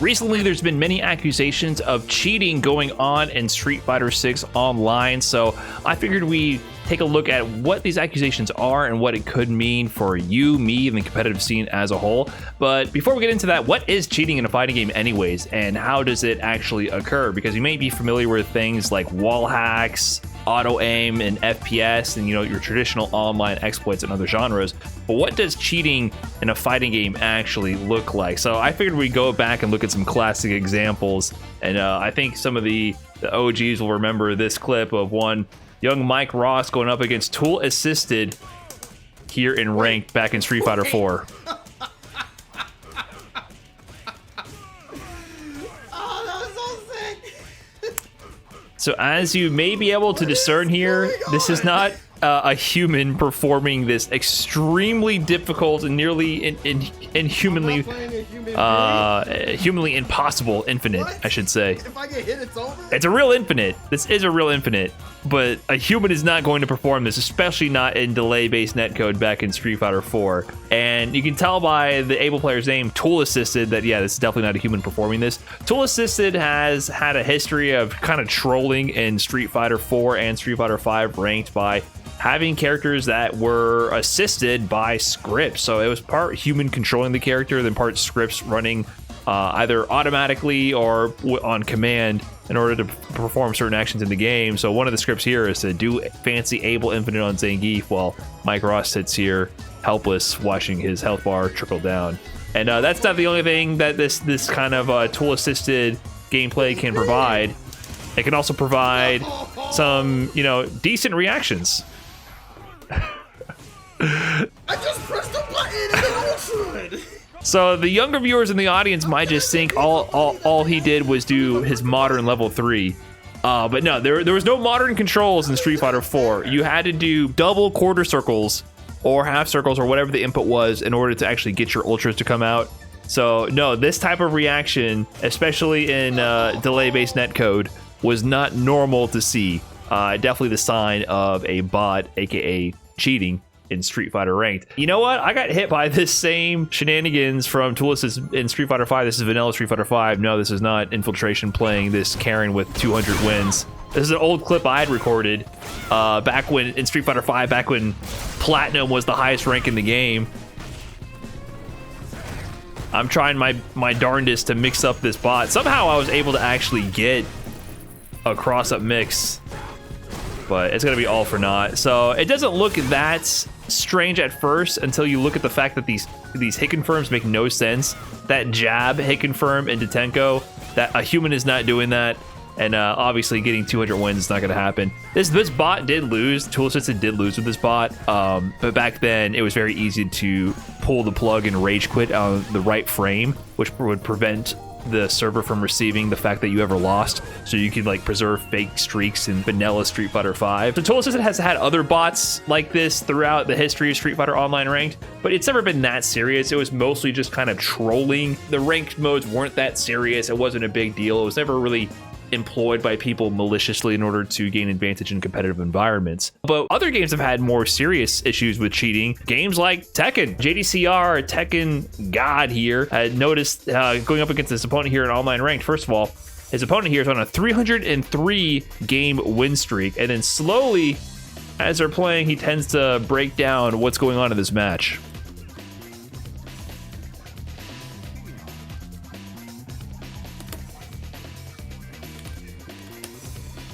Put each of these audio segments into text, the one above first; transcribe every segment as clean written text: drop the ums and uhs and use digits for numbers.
Recently, there's been many accusations of cheating going on in Street Fighter 6 Online, so I figured we take a look at what these accusations are and what it could mean for you, me, and the competitive scene as a whole. But before we get into that, what is cheating in a fighting game anyways, and how does it actually occur? Because you may be familiar with things like wall hacks, auto aim, and FPS, and your traditional online exploits and other genres. But what does cheating in a fighting game actually look like? So I figured we'd go back and look at some classic examples, and I think some of the OGs will remember this clip of one young Mike Ross going up against Tool Assisted here in ranked back in Street Fighter 4. So as you may be able to discern here, this is not a human performing this extremely difficult and nearly inhumanly humanly impossible infinite, I should say. If I get hit, it's over? It's a real infinite. This is a real infinite, but a human is not going to perform this, especially not in delay-based netcode back in Street Fighter 4. And you can tell by the able player's name, Tool Assisted, that yeah, this is definitely not a human performing this. Tool Assisted has had a history of kind of trolling in Street Fighter 4 and Street Fighter 5 ranked by having characters that were assisted by scripts. So it was part human controlling the character, then part scripts running either automatically or on command in order to perform certain actions in the game. So one of the scripts here is to do fancy Able Infinite on Zangief while Mike Ross sits here helpless watching his health bar trickle down. And that's not the only thing that this kind of tool assisted gameplay can provide. It can also provide some decent reactions. I just pressed the button and it ultraed. So the younger viewers in the audience might just think all he did was do his modern level 3. But no, there was no modern controls in Street Fighter 4. You had to do double quarter circles or half circles or whatever the input was in order to actually get your ultras to come out. So no, this type of reaction, especially in delay-based netcode, was not normal to see. Definitely the sign of a bot, aka cheating in Street Fighter ranked. You know what? I got hit by this same shenanigans from Tool Assist in Street Fighter 5. This is vanilla Street Fighter 5. No, this is not Infiltration playing this Karen with 200 wins. This is an old clip I had recorded back when in Street Fighter 5, back when Platinum was the highest rank in the game. I'm trying my darndest to mix up this bot. Somehow I was able to actually get a cross-up mix, but it's gonna be all for naught. So it doesn't look that strange at first until you look at the fact that these hit confirms make no sense. That jab hit confirm into Tenko, that a human is not doing that, and obviously getting 200 wins is not going to happen. This bot did lose. Tool Assisted did lose with this bot, but back then it was very easy to pull the plug and rage quit on the right frame, which would prevent the server from receiving the fact that you ever lost, so you could like preserve fake streaks in vanilla Street Fighter 5. So Tool Assisted has had other bots like this throughout the history of Street Fighter Online ranked, but it's never been that serious. It was mostly just kind of trolling. The ranked modes weren't that serious. It wasn't a big deal. It was never really employed by people maliciously in order to gain advantage in competitive environments. But other games have had more serious issues with cheating. Games like Tekken. JDCR, Tekken God here, had noticed going up against this opponent here in online ranked. First of all, his opponent here is on a 303 game win streak, and then slowly, as they're playing, he tends to break down what's going on in this match.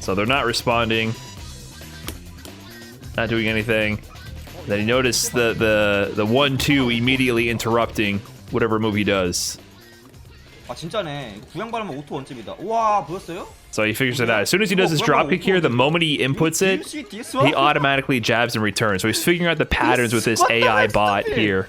So they're not responding, not doing anything. Then he noticed the 1-2 immediately interrupting whatever move he does. 진짜네. 구형 바르면 오토 원집이다. 우와, 보였어요? So he figures it out. As soon as he does his dropkick here, the moment he inputs it, he automatically jabs and returns. So he's figuring out the patterns with this AI bot here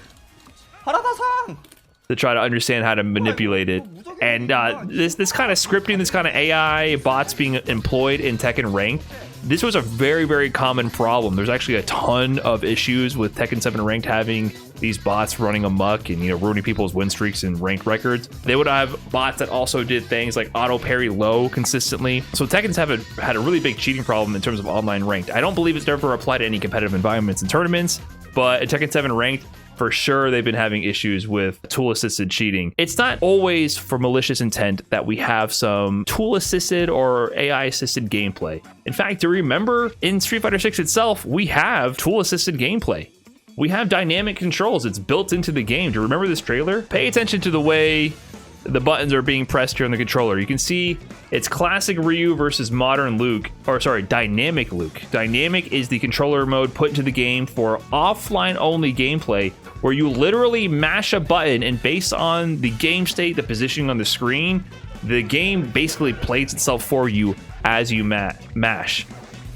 to try to understand how to manipulate it. And this kind of scripting, this kind of AI bots being employed in Tekken Ranked, this was a very, very common problem. There's actually a ton of issues with Tekken 7 Ranked having these bots running amok and ruining people's win streaks and ranked records. They would have bots that also did things like auto parry low consistently. So Tekken's had a really big cheating problem in terms of online ranked. I don't believe it's ever applied to any competitive environments and tournaments, but in Tekken 7 Ranked, for sure they've been having issues with tool-assisted cheating. It's not always for malicious intent that we have some tool-assisted or AI-assisted gameplay. In fact, do you remember in Street Fighter 6 itself, we have tool-assisted gameplay. We have dynamic controls. It's built into the game. Do you remember this trailer? Pay attention to the way the buttons are being pressed here on the controller. You can see it's classic Ryu versus modern Luke, or sorry, dynamic Luke. Dynamic is the controller mode put into the game for offline only gameplay, where you literally mash a button and based on the game state, the positioning on the screen, the game basically plays itself for you as you mash.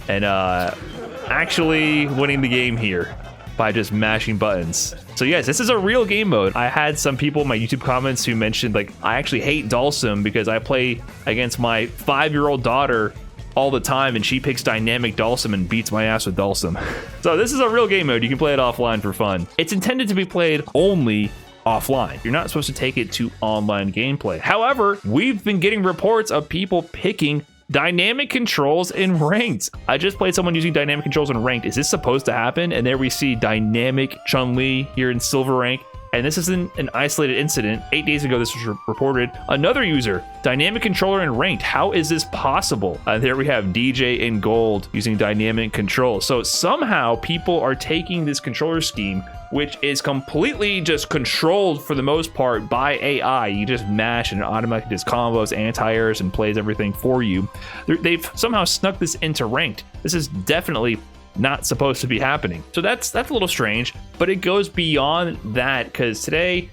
And actually winning the game here by just mashing buttons. So yes, this is a real game mode. I had some people in my YouTube comments who mentioned like, I actually hate Dhalsim because I play against my 5-year-old daughter all the time and she picks dynamic Dhalsim and beats my ass with Dhalsim. So this is a real game mode. You can play it offline for fun. It's intended to be played only offline. You're not supposed to take it to online gameplay. However, we've been getting reports of people picking dynamic controls in ranked. I just played someone using dynamic controls in ranked. Is this supposed to happen? And there we see dynamic Chun-Li here in silver rank. And this isn't an isolated incident. 8 days ago, this was reported. Another user, dynamic controller in ranked. How is this possible? There we have DJ in gold using dynamic control. So somehow people are taking this controller scheme, which is completely just controlled for the most part by AI. You just mash and it automatically does combos, anti-airs, and plays everything for you. They've somehow snuck this into ranked. This is definitely not supposed to be happening. So that's a little strange, but it goes beyond that because today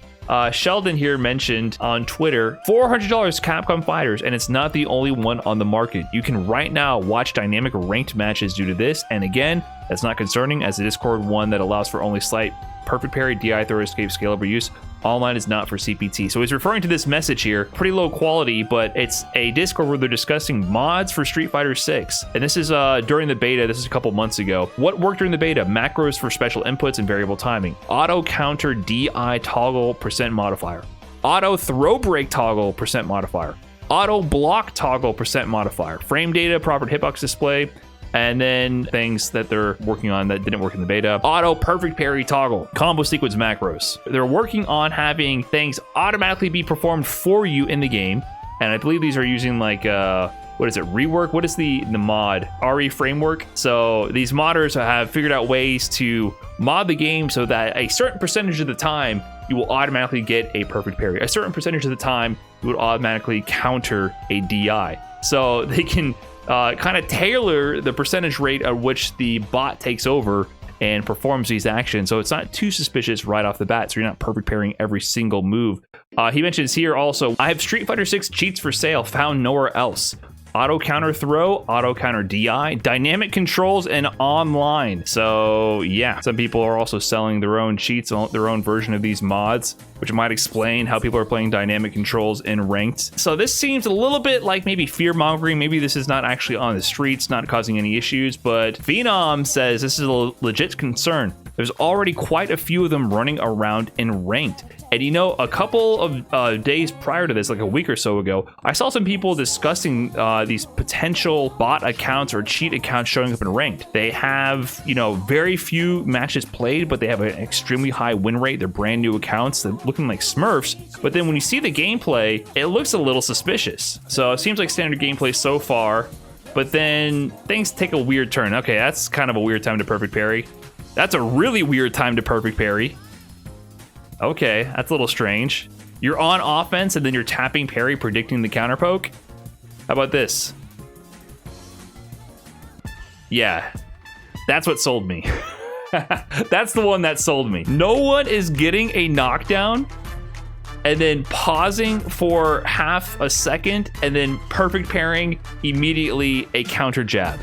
Sheldon here mentioned on Twitter, $400 Capcom Fighters, and it's not the only one on the market. You can right now watch dynamic ranked matches due to this, and again, that's not concerning as the Discord one that allows for only slight perfect parry, DI, throw, escape, scalable use. Online is not for CPT. So he's referring to this message here, pretty low quality, but it's a Discord where they're discussing mods for Street Fighter 6. And this is during the beta, this is a couple months ago. What worked during the beta? Macros for special inputs and variable timing. Auto counter DI toggle percent modifier. Auto throw break toggle percent modifier. Auto block toggle percent modifier. Frame data, proper hitbox display. And then things that they're working on that didn't work in the beta. Auto perfect parry toggle, combo sequence macros. They're working on having things automatically be performed for you in the game. And I believe these are using like, what is it, rework? What is the mod? RE framework. So these modders have figured out ways to mod the game so that a certain percentage of the time, you will automatically get a perfect parry. A certain percentage of the time, you would automatically counter a DI. So they can kind of tailor the percentage rate at which the bot takes over and performs these actions. So it's not too suspicious right off the bat. So you're not perfect parrying every single move. He mentions here also, I have Street Fighter 6 cheats for sale, found nowhere else. Auto counter throw, auto counter DI, dynamic controls, and online. So yeah, some people are also selling their own cheats, their own version of these mods, which might explain how people are playing dynamic controls in ranked. So this seems a little bit like maybe fear mongering. Maybe this is not actually on the streets, not causing any issues, but Phenom says this is a legit concern. There's already quite a few of them running around in ranked. And you know, a couple of days prior to this, like a week or so ago, I saw some people discussing these potential bot accounts or cheat accounts showing up in ranked. They have, you know, very few matches played, but they have an extremely high win rate. They're brand new accounts. They're looking like Smurfs. But then when you see the gameplay, it looks a little suspicious. So it seems like standard gameplay so far, but then things take a weird turn. Okay, that's kind of a weird time to perfect parry. That's a really weird time to perfect parry. Okay, that's a little strange. You're on offense and then you're tapping parry, predicting the counter poke. How about this? Yeah, that's what sold me. That's the one that sold me. No one is getting a knockdown and then pausing for half a second and then perfect parrying immediately a counter jab.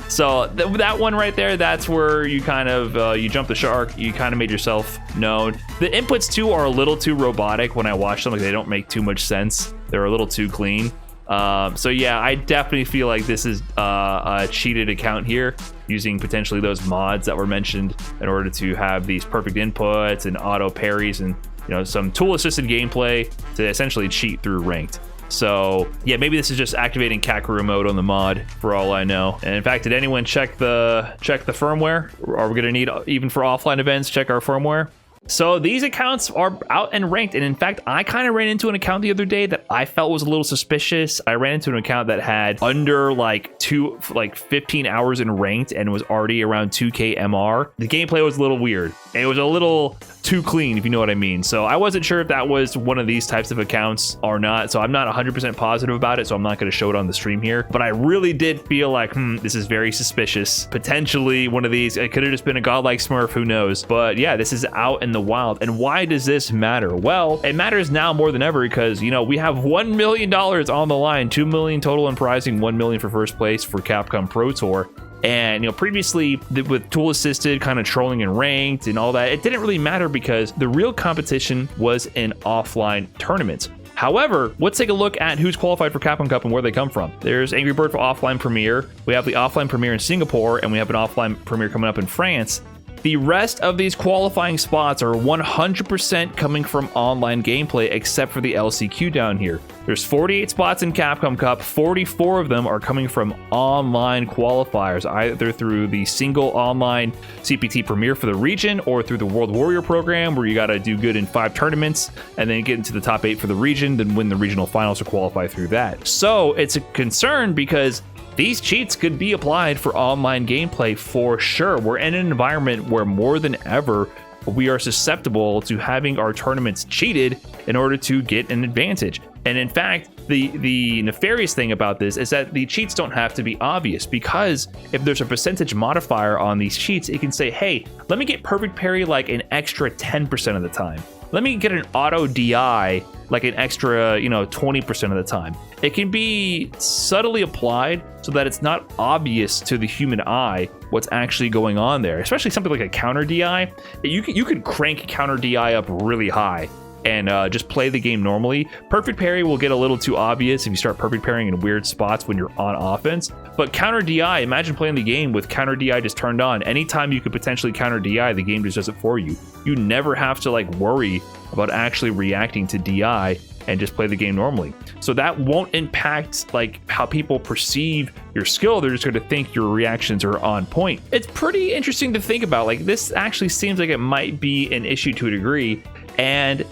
So that one right there, that's where you kind of, you jump the shark, you kind of made yourself known. The inputs too are a little too robotic when I watch them, like they don't make too much sense. They're a little too clean. So yeah, I definitely feel like this is a cheated account here, using potentially those mods that were mentioned in order to have these perfect inputs and auto parries and, you know, some tool assisted gameplay to essentially cheat through ranked. So yeah, maybe this is just activating Kakaroo mode on the mod for all I know. And in fact, did anyone check the firmware? Are we gonna need, even for offline events, check our firmware? So these accounts are out and ranked, and in fact, I kind of ran into an account the other day that I felt was a little suspicious. I ran into an account that had under like 15 hours in ranked and was already around 2k MR. The gameplay was a little weird. It was a little too clean, if you know what I mean. So I wasn't sure if that was one of these types of accounts or not. So I'm not 100% positive about it, so I'm not going to show it on the stream here. But I really did feel like, this is very suspicious. Potentially one of these. It could have just been a godlike Smurf, who knows? But yeah, this is out in the wild. And why does this matter? Well, it matters now more than ever because, you know, we have $1 million on the line, 2 million total in prizing, 1 million for first place for Capcom Pro Tour. And, you know, previously with tool assisted kind of trolling and ranked and all that, it didn't really matter because the real competition was in offline tournaments. However, let's take a look at who's qualified for Capcom Cup and where they come from. There's Angry Bird for offline premiere. We have the offline premiere in Singapore, and we have an offline premiere coming up in France. The rest of these qualifying spots are 100% coming from online gameplay, except for the LCQ down here. There's 48 spots in Capcom Cup, 44 of them are coming from online qualifiers, either through the single online CPT Premier for the region or through the World Warrior program, where you gotta do good in 5 tournaments and then get into the top 8 for the region, then win the regional finals to qualify through that. So it's a concern because these cheats could be applied for online gameplay for sure. We're in an environment where more than ever, we are susceptible to having our tournaments cheated in order to get an advantage. And in fact, the nefarious thing about this is that the cheats don't have to be obvious, because if there's a percentage modifier on these cheats, it can say, hey, let me get perfect parry like an extra 10% of the time. Let me get an auto DI like an extra, 20% of the time. It can be subtly applied so that it's not obvious to the human eye what's actually going on there, especially something like a counter DI. You can crank counter DI up really high and just play the game normally. Perfect parry will get a little too obvious if you start perfect parrying in weird spots when you're on offense. But counter DI, imagine playing the game with counter DI just turned on. Anytime you could potentially counter DI, the game just does it for you. You never have to worry about actually reacting to DI and just play the game normally. So that won't impact how people perceive your skill. They're just going to think your reactions are on point. It's pretty interesting to think about. This actually seems like it might be an issue to a degree. And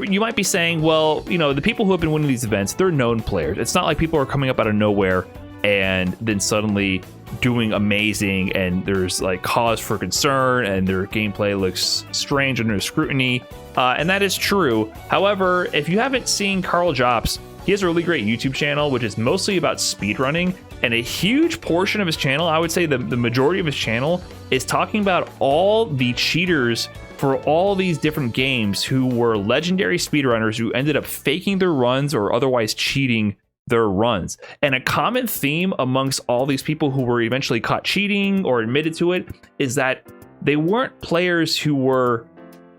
you might be saying, well, the people who have been winning these events, they're known players. It's not like people are coming up out of nowhere and then suddenly doing amazing and there's cause for concern and their gameplay looks strange under scrutiny. And that is true. However, if you haven't seen Carl Jops, he has a really great YouTube channel, which is mostly about speedrunning. And a huge portion of his channel, I would say the majority of his channel, is talking about all the cheaters for all these different games who were legendary speedrunners who ended up faking their runs or otherwise cheating their runs. And a common theme amongst all these people who were eventually caught cheating or admitted to it is that they weren't players who were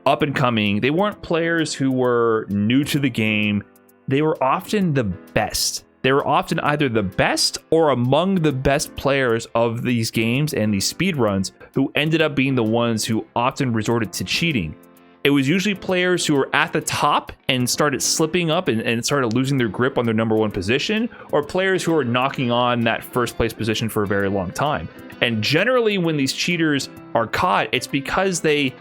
up and coming. They weren't players who were new to the game. They were often the best. They were often either the best or among the best players of these games and these speedruns who ended up being the ones who often resorted to cheating. It was usually players who were at the top and started slipping up and started losing their grip on their number 1 position, or players who were knocking on that first place position for a very long time. And generally when these cheaters are caught, it's because they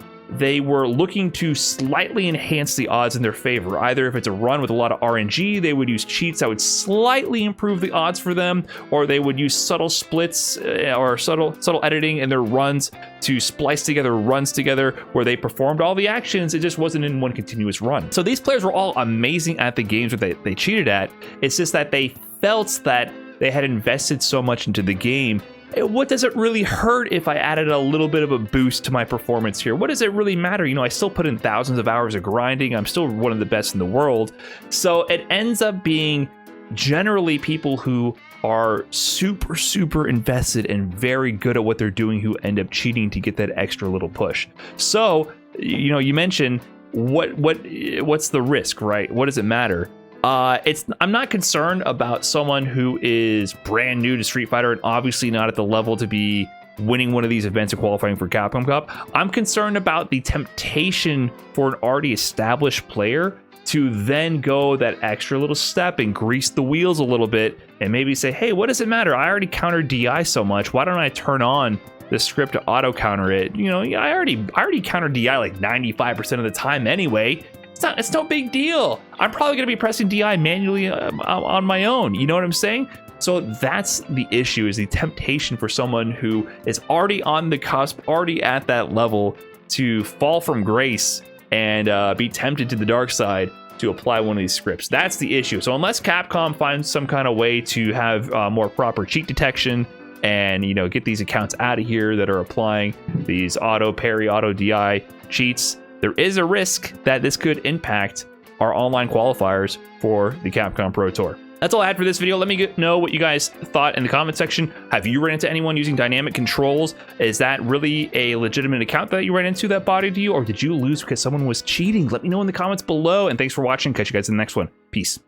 were looking to slightly enhance the odds in their favor. Either if it's a run with a lot of RNG, they would use cheats that would slightly improve the odds for them, or they would use subtle splits or subtle editing in their runs to splice together runs together where they performed all the actions. It just wasn't in one continuous run. So these players were all amazing at the games that they cheated at. It's just that they felt that they had invested so much into the game. What does it really hurt if I added a little bit of a boost to my performance here? What does it really matter? I still put in thousands of hours of grinding. I'm still one of the best in the world. So it ends up being generally people who are super, super invested and very good at what they're doing who end up cheating to get that extra little push. So, you mentioned what's the risk, right? What does it matter? I'm not concerned about someone who is brand new to Street Fighter and obviously not at the level to be winning one of these events and qualifying for Capcom Cup. I'm concerned about the temptation for an already established player to then go that extra little step and grease the wheels a little bit and maybe say, hey, what does it matter? I already countered DI so much. Why don't I turn on the script to auto counter it. You know, I already counter DI like 95% of the time anyway. It's no big deal. I'm probably gonna be pressing DI manually on my own. You know what I'm saying? So that's the issue, is the temptation for someone who is already on the cusp, already at that level, to fall from grace and be tempted to the dark side to apply one of these scripts. That's the issue. So unless Capcom finds some kind of way to have more proper cheat detection and, you know, get these accounts out of here that are applying these auto parry, auto DI cheats, there is a risk that this could impact our online qualifiers for the Capcom Pro Tour. That's all I had for this video. Let me know what you guys thought in the comment section. Have you run into anyone using dynamic controls? Is that really a legitimate account that you ran into that bodied you, or did you lose because someone was cheating? Let me know in the comments below, and thanks for watching. Catch you guys in the next one. Peace.